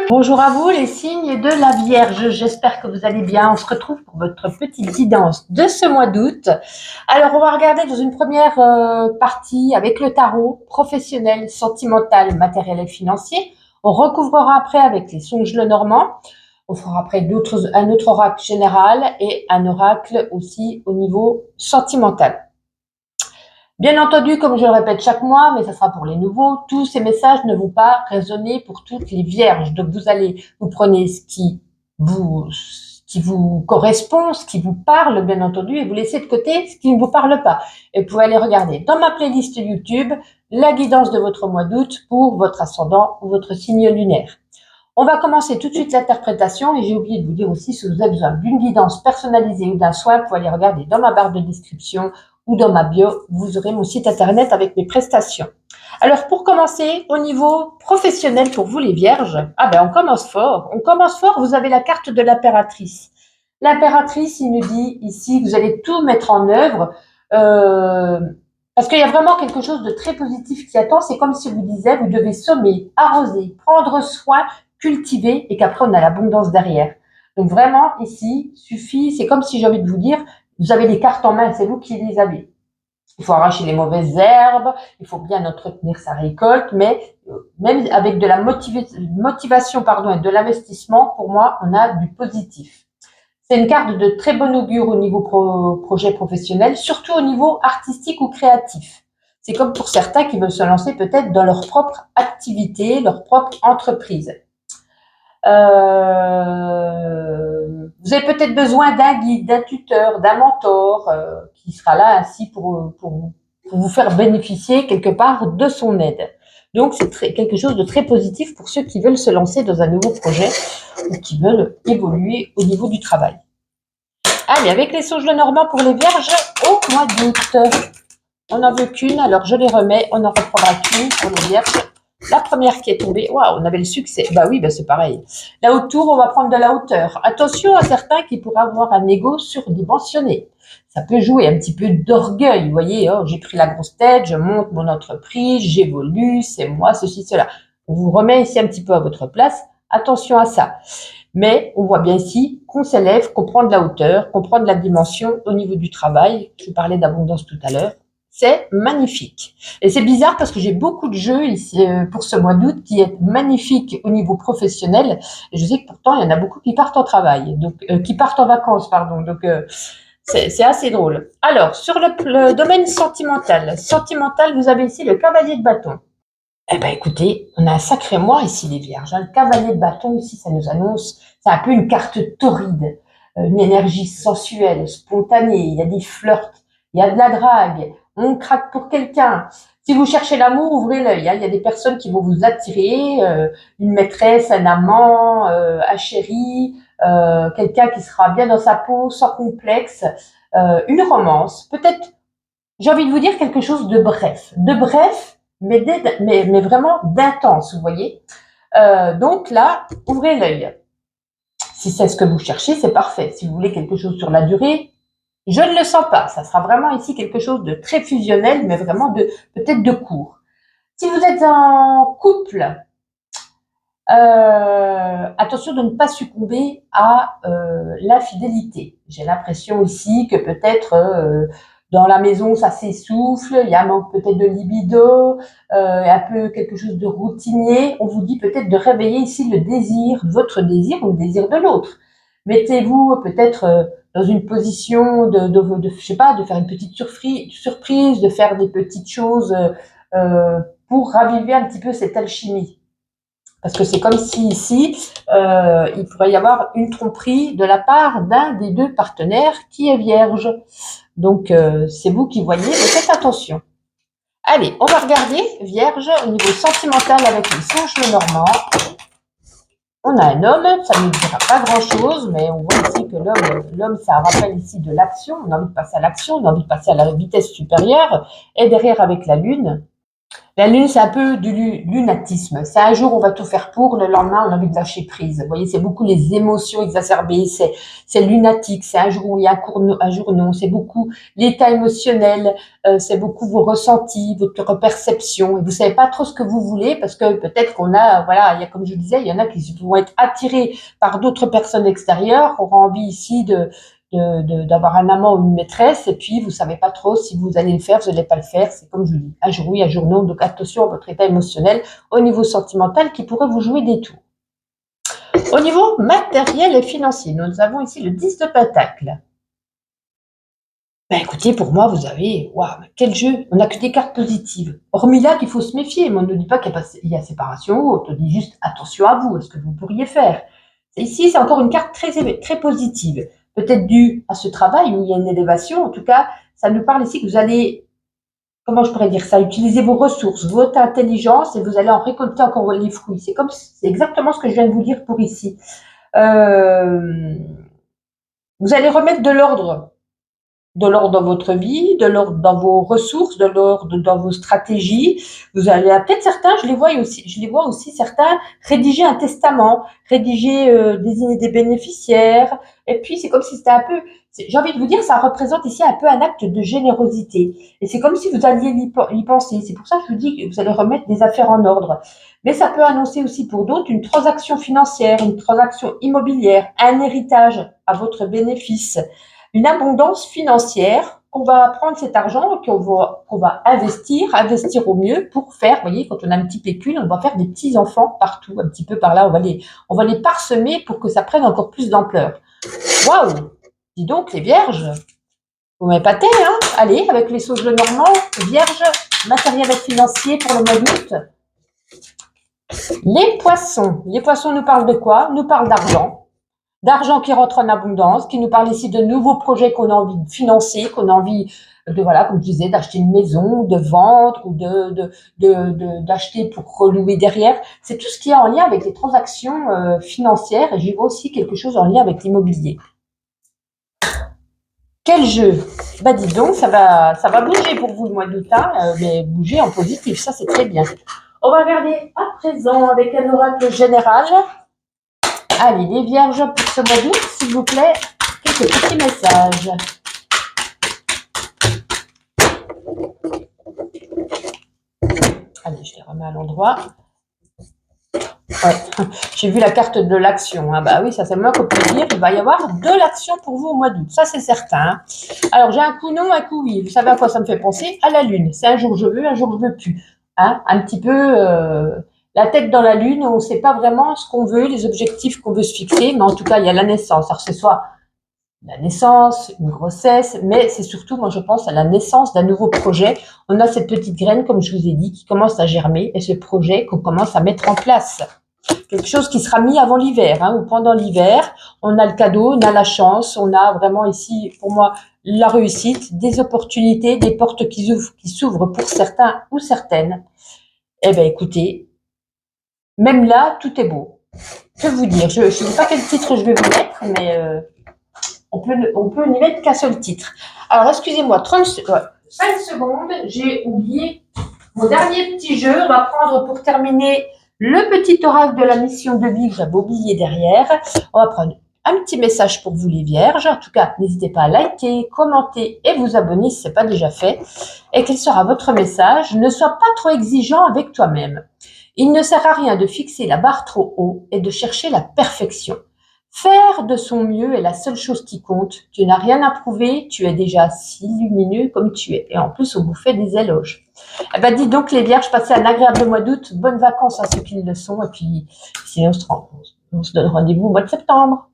Bonjour à vous les signes de la Vierge, j'espère que vous allez bien. On se retrouve pour votre petite guidance de ce mois d'août. Alors on va regarder dans une première partie avec le tarot professionnel, sentimental, matériel et financier. On recouvrera après avec les songes Lenormand. On fera après un autre oracle général et un oracle aussi au niveau sentimental. Bien entendu, comme je le répète chaque mois, mais ça sera pour les nouveaux, tous ces messages ne vont pas résonner pour toutes les vierges. Donc vous prenez ce qui vous correspond, ce qui vous parle, bien entendu, et vous laissez de côté ce qui ne vous parle pas. Et vous pouvez aller regarder dans ma playlist YouTube la guidance de votre mois d'août pour votre ascendant ou votre signe lunaire. On va commencer tout de suite l'interprétation et j'ai oublié de vous dire aussi si vous avez besoin d'une guidance personnalisée ou d'un soin, vous pouvez aller regarder dans ma barre de description ou dans ma bio, vous aurez mon site internet avec mes prestations. Alors pour commencer, au niveau professionnel pour vous les vierges, on commence fort. On commence fort, vous avez la carte de l'impératrice. L'impératrice, il nous dit ici que vous allez tout mettre en œuvre parce qu'il y a vraiment quelque chose de très positif qui attend. C'est comme si vous disiez, vous devez sommer, arroser, prendre soin, cultiver et qu'après on a l'abondance derrière. Donc vraiment ici, suffit, c'est comme si j'ai envie de vous dire, vous avez les cartes en main, c'est vous qui les avez. Il faut arracher les mauvaises herbes, il faut bien entretenir sa récolte, mais même avec de la motivation et de l'investissement, pour moi, on a du positif. C'est une carte de très bon augure au niveau projet professionnel, surtout au niveau artistique ou créatif. C'est comme pour certains qui veulent se lancer peut-être dans leur propre activité, leur propre entreprise. Vous avez peut-être besoin d'un guide, d'un tuteur, d'un mentor qui sera là ainsi pour vous faire bénéficier quelque part de son aide. Donc c'est quelque chose de très positif pour ceux qui veulent se lancer dans un nouveau projet ou qui veulent évoluer au niveau du travail. Allez, avec les songes Lenormand pour les vierges au mois d'août. On n'en veut qu'une, alors je les remets, on n'en reprendra qu'une pour les vierges. La première qui est tombée, waouh, on avait le succès. Bah oui, c'est pareil. Là autour, on va prendre de la hauteur. Attention à certains qui pourraient avoir un ego surdimensionné. Ça peut jouer un petit peu d'orgueil. Vous voyez, oh, j'ai pris la grosse tête, je monte mon entreprise, j'évolue, c'est moi, ceci, cela. On vous remet ici un petit peu à votre place. Attention à ça. Mais on voit bien ici qu'on s'élève, qu'on prend de la hauteur, qu'on prend de la dimension au niveau du travail. Je parlais d'abondance tout à l'heure. C'est magnifique. Et c'est bizarre parce que j'ai beaucoup de jeux ici pour ce mois d'août qui est magnifique au niveau professionnel. Et je sais que pourtant, il y en a beaucoup qui partent en travail, donc qui partent en vacances, pardon. Donc, c'est assez drôle. Alors, sur le domaine sentimental, vous avez ici le cavalier de bâton. Eh ben, écoutez, on a un sacré mois ici, les vierges. Le cavalier de bâton, ici, ça nous annonce, c'est un peu une carte torride, une énergie sensuelle, spontanée. Il y a des flirts, il y a de la drague. On craque pour quelqu'un. Si vous cherchez l'amour, ouvrez l'œil. Il y a des personnes qui vont vous attirer, une maîtresse, un amant, un chéri, quelqu'un qui sera bien dans sa peau, sans complexe, une romance. Peut-être, j'ai envie de vous dire quelque chose de bref. Mais vraiment d'intense, vous voyez. Donc là, ouvrez l'œil. Si c'est ce que vous cherchez, c'est parfait. Si vous voulez quelque chose sur la durée, je ne le sens pas. Ça sera vraiment ici quelque chose de très fusionnel, mais vraiment peut-être de court. Si vous êtes en couple, attention de ne pas succomber à l'infidélité. J'ai l'impression ici que peut-être dans la maison ça s'essouffle, il y a un manque peut-être de libido, un peu quelque chose de routinier. On vous dit peut-être de réveiller ici le désir, votre désir ou le désir de l'autre. Mettez-vous peut-être dans une position je sais pas, de faire une petite surprise, de faire des petites choses pour raviver un petit peu cette alchimie. Parce que c'est comme si ici, il pourrait y avoir une tromperie de la part d'un des deux partenaires qui est vierge. Donc, c'est vous qui voyez, mais faites attention. Allez, on va regarder vierge au niveau sentimental avec les songes Lenormand. On a un homme, ça ne nous dira pas grand-chose, mais on voit ici que l'homme, ça rappelle ici de l'action. On a envie de passer à l'action, on a envie de passer à la vitesse supérieure. Et derrière avec la lune. La lune, c'est un peu du lunatisme. C'est un jour, on va tout faire pour, le lendemain, on a envie de lâcher prise. Vous voyez, c'est beaucoup les émotions exacerbées, c'est lunatique, c'est un jour où il y a un jour non, c'est beaucoup l'état émotionnel, c'est beaucoup vos ressentis, votre perception. Et vous savez pas trop ce que vous voulez parce que peut-être qu'on a, voilà, il y a, comme je vous disais, il y en a qui vont être attirés par d'autres personnes extérieures, qui auront envie ici d'avoir un amant ou une maîtresse, et puis vous savez pas trop si vous allez le faire, vous n'allez pas le faire. C'est comme je vous dis, un jour oui, un jour non. Donc attention à votre état émotionnel au niveau sentimental qui pourrait vous jouer des tours. Au niveau matériel et financier, nous avons ici le 10 de Pentacle. Ben écoutez, pour moi, vous avez, waouh, quel jeu. On n'a que des cartes positives. Hormis là qu'il faut se méfier, mais on ne dit pas qu'il y a séparation, on te dit juste attention à vous, à ce que vous pourriez faire. Ici, c'est encore une carte très positive. Peut-être due à ce travail où il y a une élévation. En tout cas, ça nous parle ici que vous allez, comment je pourrais dire ça, utiliser vos ressources, votre intelligence, et vous allez en récolter encore les fruits. C'est exactement ce que je viens de vous dire pour ici. Vous allez remettre de l'ordre dans votre vie, de l'ordre dans vos ressources, de l'ordre dans vos stratégies. Vous allez, peut-être certains, je les vois aussi certains rédiger un testament, rédiger, désigner des bénéficiaires. Et puis c'est comme si c'était un peu, j'ai envie de vous dire, ça représente ici un peu un acte de générosité. Et c'est comme si vous alliez y penser. C'est pour ça que je vous dis que vous allez remettre des affaires en ordre. Mais ça peut annoncer aussi pour d'autres une transaction financière, une transaction immobilière, un héritage à votre bénéfice, une abondance financière, qu'on va prendre cet argent et qu'on va investir au mieux pour faire, vous voyez, quand on a un petit pécule, on va faire des petits enfants partout, un petit peu par là, on va les parsemer pour que ça prenne encore plus d'ampleur. Waouh! Dis donc, les vierges, vous m'épatez, hein? Allez, avec les sauces de Normand, vierges, matériel et financier pour le mois d'août. Les poissons nous parlent de quoi? Nous parlent d'argent qui rentre en abondance, qui nous parle ici de nouveaux projets qu'on a envie de financer, qu'on a envie de, voilà, comme je disais, d'acheter une maison, de vendre ou d'acheter pour relouer derrière. C'est tout ce qui est en lien avec les transactions financières, et j'y vois aussi quelque chose en lien avec l'immobilier. Quel jeu? Bah dis donc, ça va bouger pour vous le mois d'août, mais bouger en positif, ça c'est très bien. On va regarder à présent avec un oracle général. Allez, les vierges pour ce mois d'août, s'il vous plaît, quelques petits messages. Allez, je les remets à l'endroit. Ouais, j'ai vu la carte de l'action. Hein. Bah oui, ça c'est moi qu'on peut dire. Il va y avoir de l'action pour vous au mois d'août. Ça c'est certain. Alors j'ai un coup non, un coup oui. Vous savez à quoi ça me fait penser? À la lune. C'est un jour je veux, un jour je veux plus. Hein, un petit peu la tête dans la lune. On ne sait pas vraiment ce qu'on veut, les objectifs qu'on veut se fixer. Mais en tout cas, il y a la naissance. Alors c'est soit la naissance, une grossesse, mais c'est surtout, moi je pense, à la naissance d'un nouveau projet. On a cette petite graine, comme je vous ai dit, qui commence à germer, et ce projet qu'on commence à mettre en place. Quelque chose qui sera mis avant l'hiver, hein, ou pendant l'hiver. On a le cadeau, on a la chance, on a vraiment ici, pour moi, la réussite, des opportunités, des portes qui s'ouvrent pour certains ou certaines. Eh bien, écoutez, même là, tout est beau. Que vous dire? Je ne sais pas quel titre je vais vous mettre, mais on peut n'y mettre qu'un seul titre. Alors, excusez-moi, 5 secondes, j'ai oublié mon dernier petit jeu. On va prendre pour terminer le petit oracle de la mission de vie que j'avais oublié derrière. On va prendre un petit message pour vous les vierges. En tout cas, n'hésitez pas à liker, commenter et vous abonner si ce n'est pas déjà fait. Et quel sera votre message? Ne sois pas trop exigeant avec toi-même. Il ne sert à rien de fixer la barre trop haut et de chercher la perfection. Faire de son mieux est la seule chose qui compte. Tu n'as rien à prouver, tu es déjà si lumineux comme tu es. Et en plus, on vous fait des éloges. Eh ben, dites donc les vierges, passez un agréable mois d'août. Bonnes vacances à ceux qui le sont. Et puis, sinon, on se donne rendez-vous au mois de septembre.